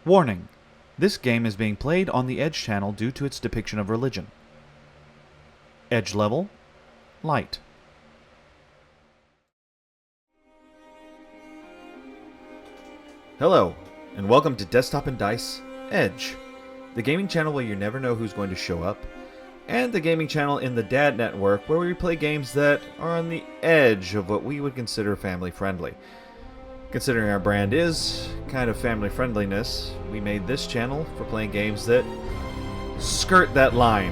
Warning: this game is being played on the Edge channel due to its depiction of religion. Edge level: light. Hello, and welcome to Desktop and Dice Edge, the gaming channel where you never know who's going to show up, and the gaming channel in the Dad Network where we play games that are on the edge of what we would consider family friendly. Considering our brand is kind of family friendliness, we made this channel for playing games that skirt that line.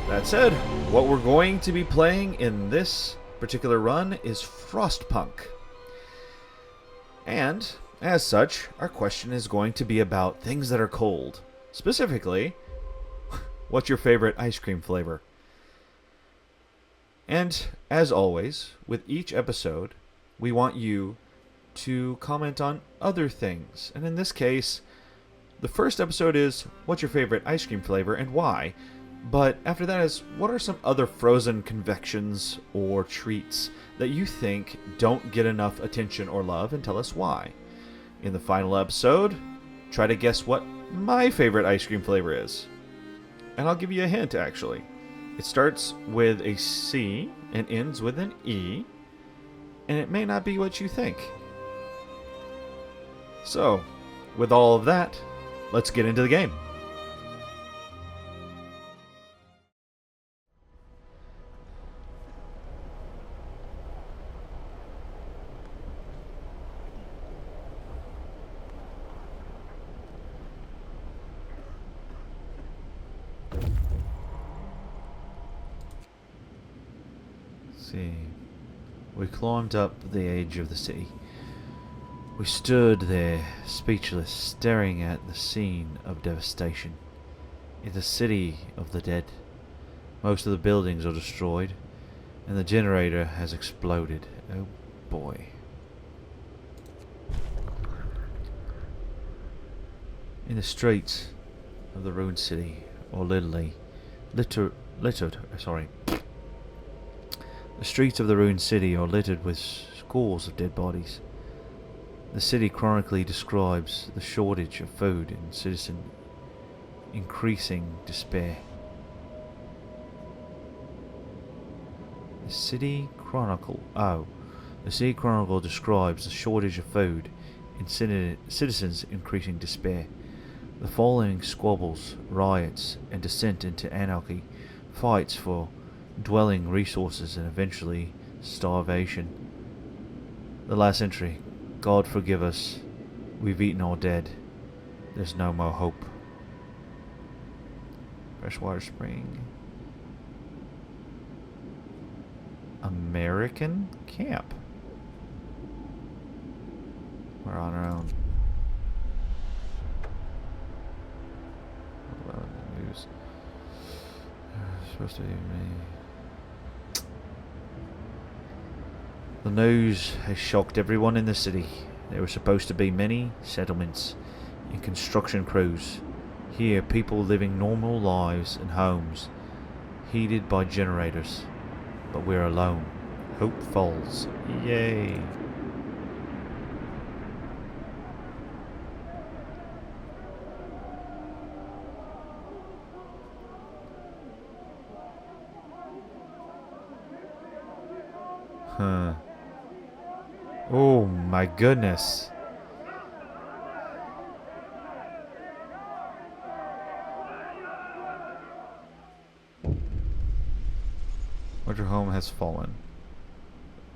That said, what we're going to be playing in this particular run is Frostpunk. And, as such, our question is going to be about things that are cold. Specifically, what's your favorite ice cream flavor? And, as always, with each episode, we want you to comment on other things. And in this case, the first episode is, what's your favorite ice cream flavor and why? But after that is, what are some other frozen confections or treats that you think don't get enough attention or love, and tell us why. In the final episode, try to guess what my favorite ice cream flavor is. And I'll give you a hint, actually. It starts with a C and ends with an E, and it may not be what you think. So, with all of that, let's get into the game. See. We climbed up the edge of the city. We stood there, speechless, staring at the scene of devastation. It's a city of the dead. Most of the buildings are destroyed, and the generator has exploded. Oh boy. In the streets of the ruined city, or littered, the streets of the ruined city are littered with scores of dead bodies. The city chronically describes the shortage of food and citizen increasing despair. The City Chronicle describes the shortage of food and citizens increasing despair. The following squabbles, riots, and descent into anarchy, fights for dwelling resources, and eventually starvation. The last entry: God forgive us, we've eaten our dead, there's no more hope. Freshwater Spring. American camp. We're on our own. What about the news? Supposed to be me. The news has shocked everyone in the city. There were supposed to be many settlements and construction crews. Here, people living normal lives in homes, heated by generators. But we're alone. Hope falls. Yay. Huh. Oh my goodness. Winter home has fallen.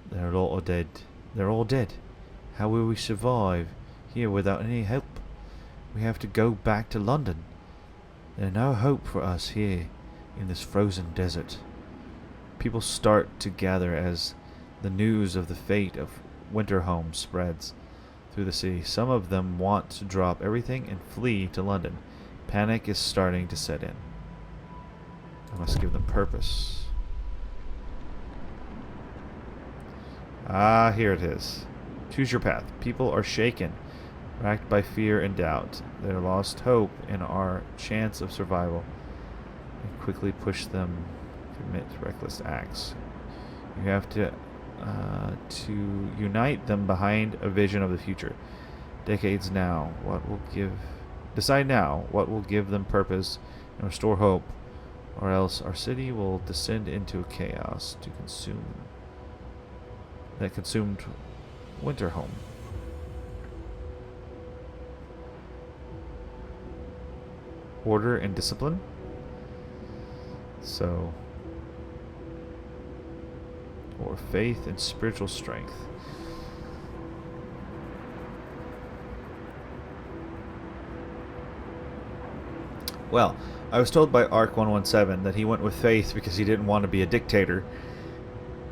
They're all dead. They're all dead. How will we survive here without any help? We have to go back to London. There's no hope for us here in this frozen desert. People start to gather as the news of the fate of Winterhome spreads through the city. Some of them want to drop everything and flee to London. Panic is starting to set in. I must give them purpose. Ah, here it is. Choose your path. People are shaken, racked by fear and doubt. They lost hope in our chance of survival, and quickly push them to commit reckless acts. You have to unite them behind a vision of the future. Decades now, what will give... Decide now what will give them purpose and restore hope, or else our city will descend into chaos to consume... that consumed Winterhome. Order and discipline. So... or faith and spiritual strength. Well, I was told by Arc 117 that he went with faith because he didn't want to be a dictator.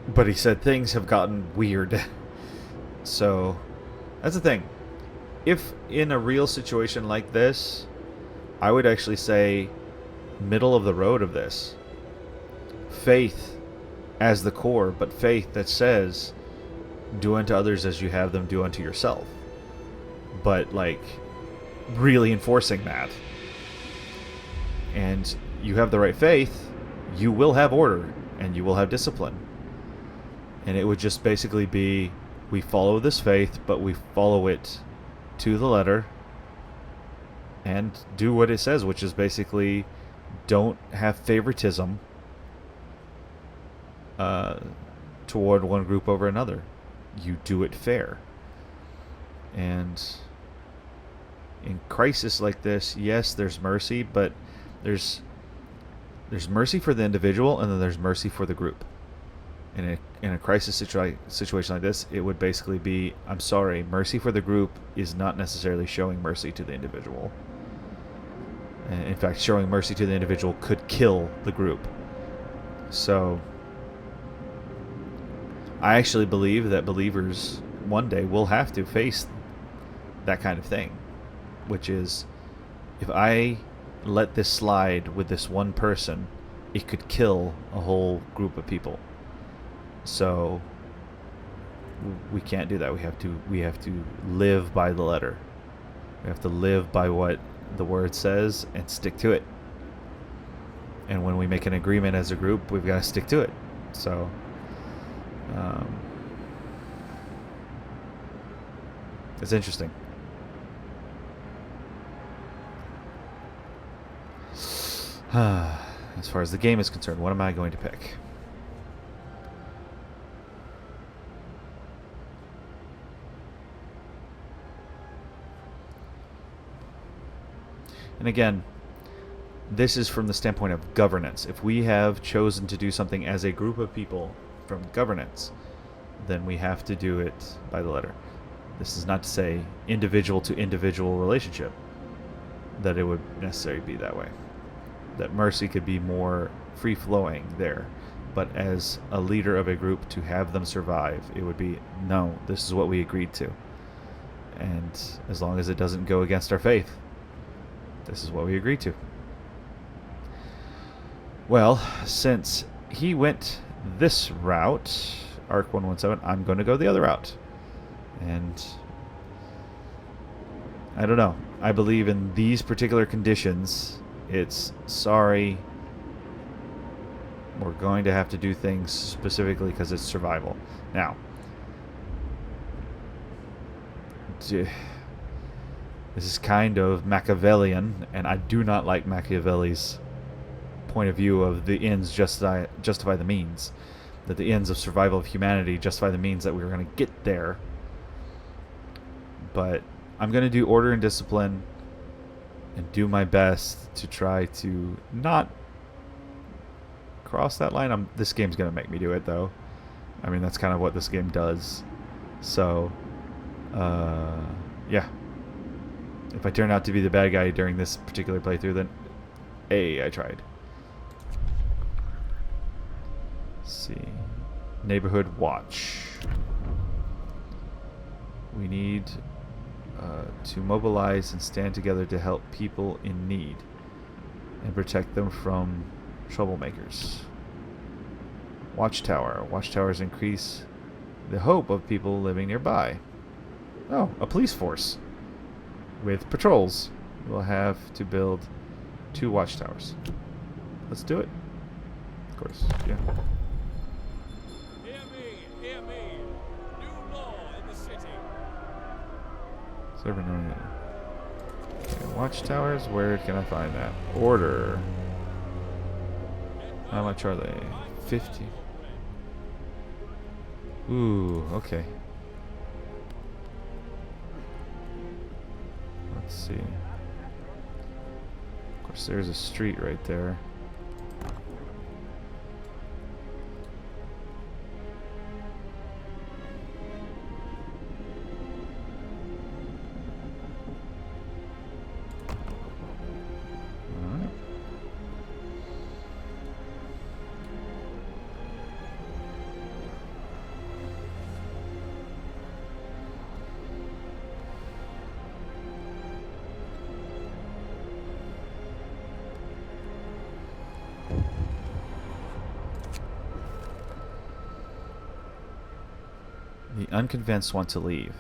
But he said things have gotten weird. So, that's the thing. If in a real situation like this, I would actually say middle of the road of this. Faith as the core, but faith that says do unto others as you have them do unto yourself. But, like, really enforcing that. And you have the right faith, you will have order, and you will have discipline. And it would just basically be, we follow this faith, but we follow it to the letter, and do what it says, which is basically, don't have favoritism toward one group over another. You do it fair. And in crisis like this, yes, there's mercy, but there's mercy for the individual, and then there's mercy for the group. In a crisis situation like this, it would basically be, I'm sorry, mercy for the group is not necessarily showing mercy to the individual. In fact, showing mercy to the individual could kill the group. So, I actually believe that believers one day will have to face that kind of thing. Which is, if I let this slide with this one person, it could kill a whole group of people. So we can't do that. We have to live by the letter. We have to live by what the word says and stick to it. And when we make an agreement as a group, we've got to stick to it. So it's interesting. As far as the game is concerned, what am I going to pick? And again, this is from the standpoint of governance. If we have chosen to do something as a group of people from governance, then we have to do it by the letter. This is not to say individual to individual relationship, that it would necessarily be that way. That mercy could be more free-flowing there. But as a leader of a group, to have them survive, it would be, no, this is what we agreed to. And as long as it doesn't go against our faith, this is what we agreed to. Well, since he went this route, Arc 117, I'm going to go the other route. And I don't know. I believe in these particular conditions, it's sorry, we're going to have to do things specifically because it's survival. Now, this is kind of Machiavellian, and I do not like Machiavelli's point of view of the ends justify the means. That the ends of survival of humanity justify the means that we're going to get there. But I'm going to do order and discipline and do my best to try to not cross that line. This game's going to make me do it, though. I mean, that's kind of what this game does. So, yeah. If I turn out to be the bad guy during this particular playthrough, then hey, I tried. Let's see. Neighborhood watch. We need to mobilize and stand together to help people in need and protect them from troublemakers. Watchtower. Watchtowers increase the hope of people living nearby. Oh, a police force with patrols. We'll have to build 2 watchtowers. Let's do it. Of course, yeah. Hear me, hear me. New law in the city. Server known. Okay, watchtowers. Where can I find that? Order. How much are they? 50. Ooh, okay. Let's see. Of course, there's a street right there. The unconvinced want to leave.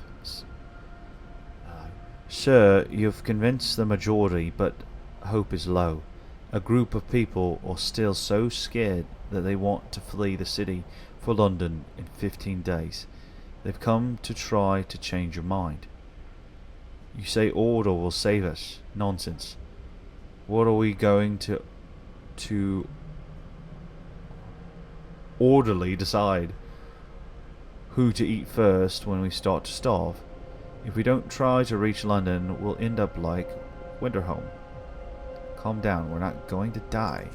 Sir, you've convinced the majority, but hope is low. A group of people are still so scared that they want to flee the city for London in 15 days. They've come to try to change your mind. You say order will save us. Nonsense. What are we going to orderly decide who to eat first when we start to starve? If we don't try to reach London, we'll end up like Winterhome. Calm down, we're not going to die.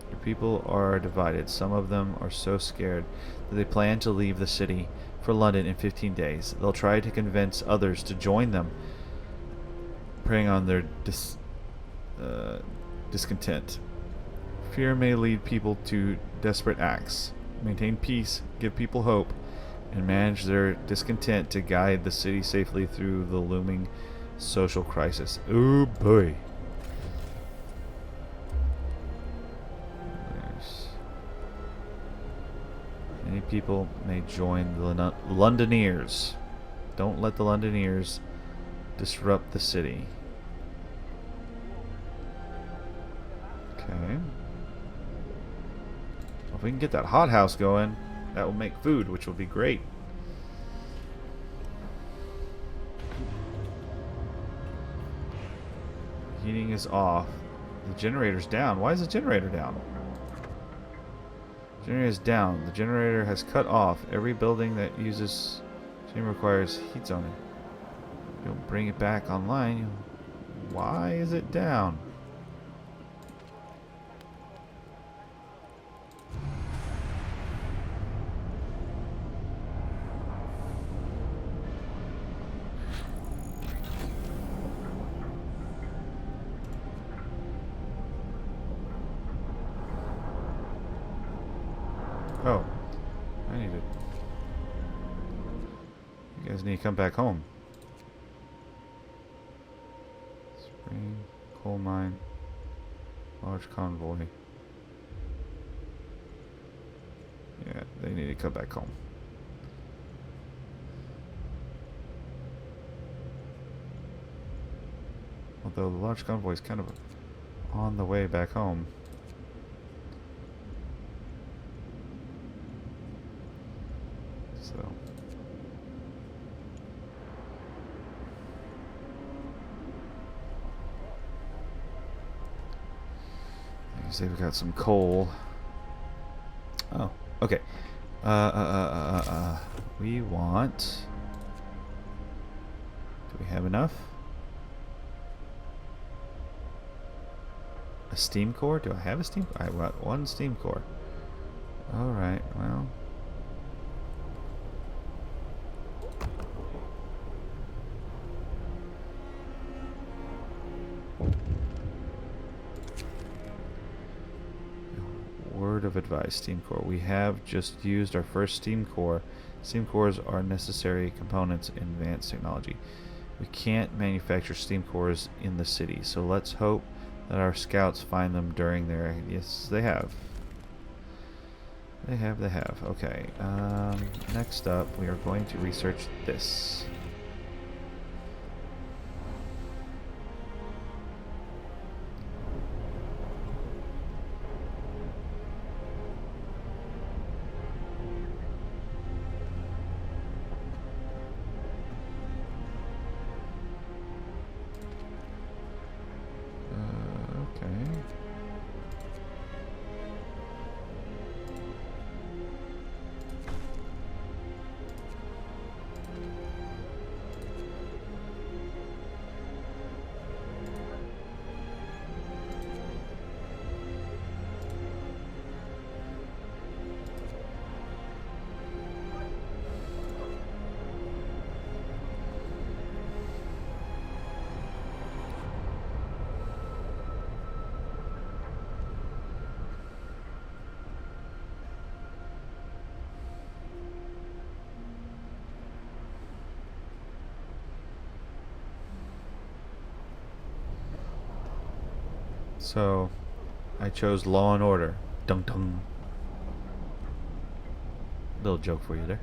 Your people are divided. Some of them are so scared that they plan to leave the city for London in 15 days. They'll try to convince others to join them, preying on their discontent. Fear may lead people to desperate acts. Maintain peace, give people hope, and manage their discontent to guide the city safely through the looming social crisis. Oh boy. Many people may join the Londoners. Don't let the Londoners disrupt the city. Okay. If we can get that hothouse going, that will make food, which will be great. Heating is off. The generator's down. Why is the generator down? Generator is down. The generator has cut off. Every building that uses steam requires heat zoning. You don't bring it back online. Why is it down? Oh, I need it. You guys need to come back home. Spring, coal mine, large convoy. Yeah, they need to come back home. Although the large convoy is kind of on the way back home. So you say we got some coal. Oh, okay. We want. Do we have enough? A steam core? Do I have a steam? I want one steam core. All right. Well. Word of advice, steam core. We have just used our first steam core. Steam cores are necessary components in advanced technology. We can't manufacture steam cores in the city, so let's hope that our scouts find them during their... Yes, they have. They have. Okay. Next up, we are going to research this. So, I chose Law and Order. Dun dun. Little joke for you there.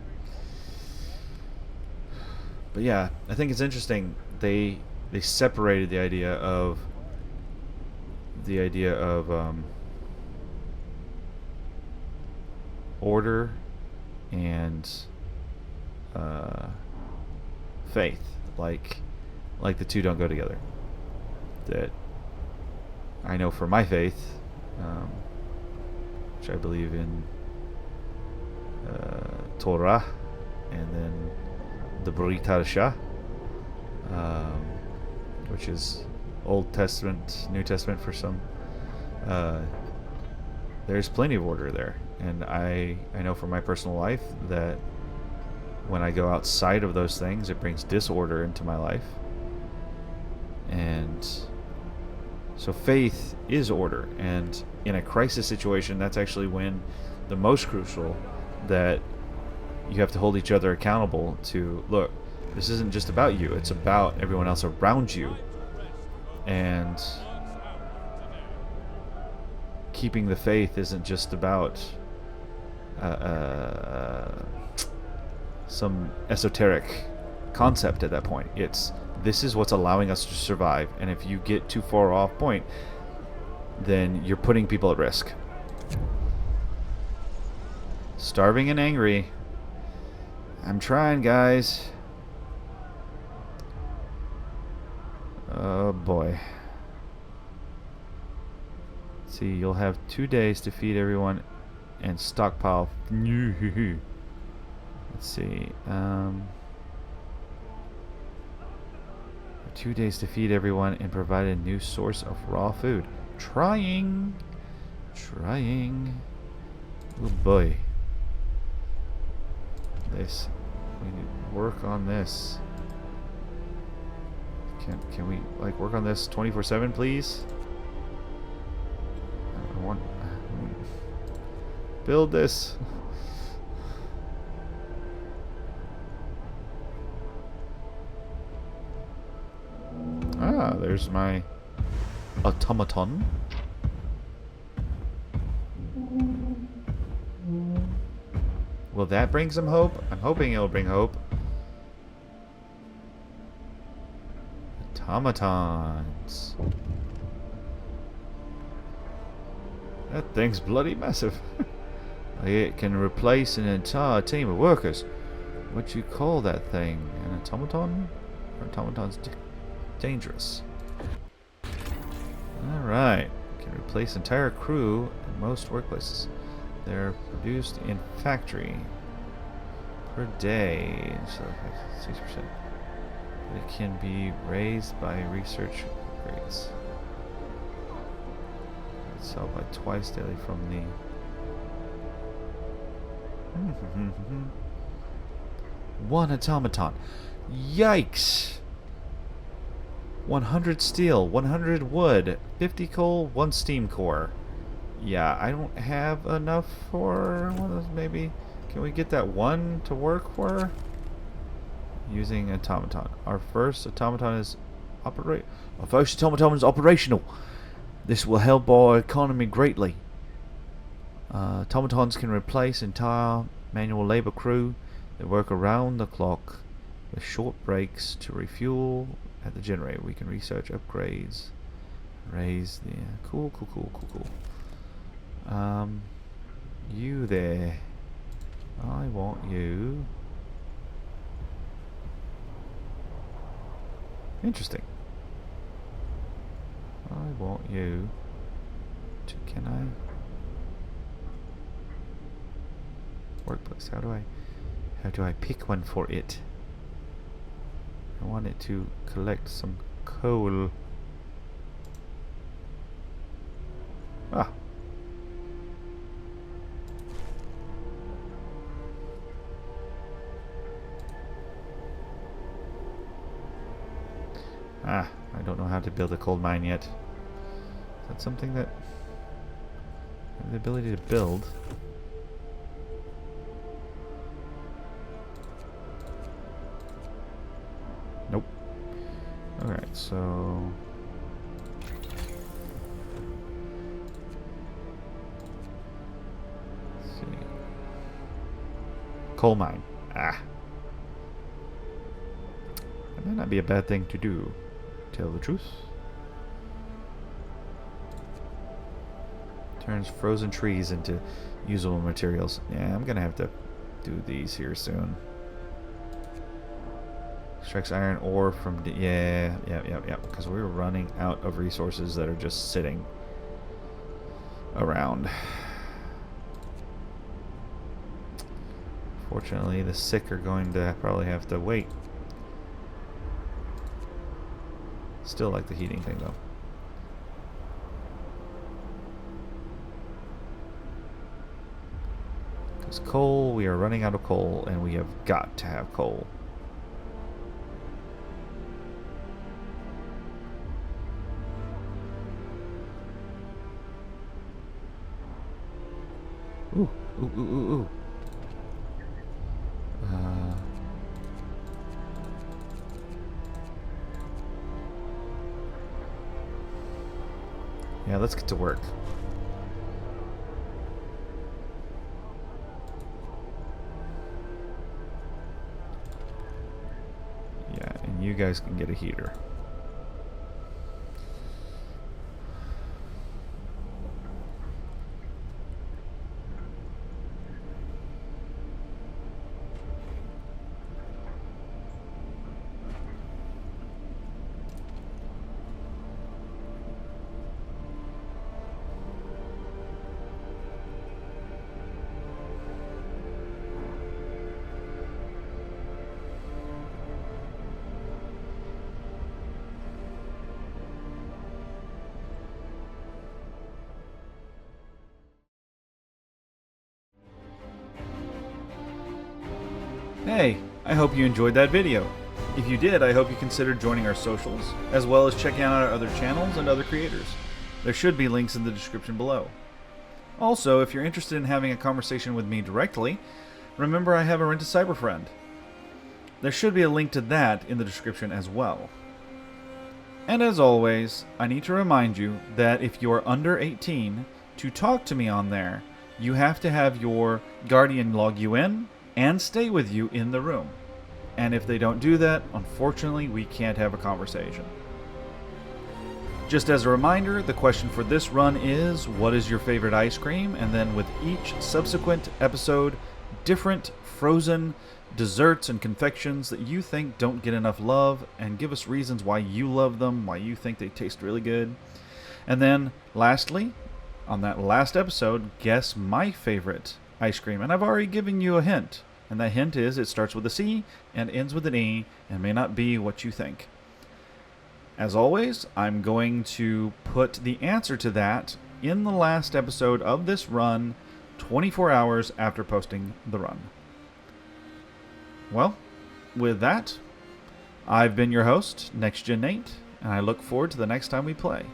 But yeah, I think it's interesting. They separated the idea of order and faith, like the two don't go together. That I know for my faith, which I believe in Torah, and then the Brit Hadashah, which is Old Testament, New Testament for some. There's plenty of order there, and I know from my personal life that when I go outside of those things, it brings disorder into my life. And so faith is order, and in a crisis situation, that's actually when the most crucial, that you have to hold each other accountable to, look, this isn't just about you, it's about everyone else around you. And keeping the faith isn't just about some esoteric concept at that point. This is what's allowing us to survive, and if you get too far off point, then you're putting people at risk. Starving and angry. I'm trying, guys. Oh boy. Let's see, you'll have 2 days to feed everyone and stockpile. Let's see. 2 days to feed everyone and provide a new source of raw food. Trying. Oh boy. This. We need to work on this. Can we like work on this 24/7, please? I want build this. Ah, there's my automaton. Will that bring some hope? I'm hoping it'll bring hope. Automatons. That thing's bloody massive. It can replace an entire team of workers. What you call that thing? An automaton? Or automaton's dangerous. Alright. Can replace entire crew in most workplaces. They're produced in factory per day. So 6%. It can be raised by research upgrades. Sell by twice daily from the one automaton. Yikes! 100 steel, 100 wood, 50 coal, 1 steam core. Yeah, I don't have enough for one of those. Maybe can we get that one to work for? Using automaton. Our first automaton is operational. This will help our economy greatly. Automatons can replace entire manual labor crew. They work around the clock with short breaks to refuel at the generator. We can research upgrades. Raise the cool. You there. I want you. Interesting. I want you to, can I? Workplace, how do I pick one for it? I want it to collect some coal. Ah. I don't know how to build a coal mine yet. Is that something that I have the ability to build? Nope. Alright, so Coal mine. Ah. That might not be a bad thing to do. Tell the truth. Turns frozen trees into usable materials. Yeah, I'm gonna have to do these here soon. Extracts iron ore from... yeah. Because we're running out of resources that are just sitting around. Fortunately, the sick are going to probably have to wait. Still like the heating thing, though. Because coal, we are running out of coal, and we have got to have coal. Ooh. Yeah, let's get to work. Yeah, and you guys can get a heater. Hey, I hope you enjoyed that video. If you did, I hope you considered joining our socials, as well as checking out our other channels and other creators. There should be links in the description below. Also, if you're interested in having a conversation with me directly, remember I have a Rent a Cyber friend. There should be a link to that in the description as well. And as always, I need to remind you that if you are under 18, to talk to me on there, you have to have your guardian log you in and stay with you in the room. And if they don't do that, unfortunately, we can't have a conversation. Just as a reminder, the question for this run is, what is your favorite ice cream? And then with each subsequent episode, different frozen desserts and confections that you think don't get enough love, and give us reasons why you love them, why you think they taste really good. And then, lastly, on that last episode, guess my favorite ice cream. And I've already given you a hint. And that hint is it starts with a C and ends with an E and may not be what you think. As always, I'm going to put the answer to that in the last episode of this run, 24 hours after posting the run. Well, with that, I've been your host, NextGen Nate, and I look forward to the next time we play.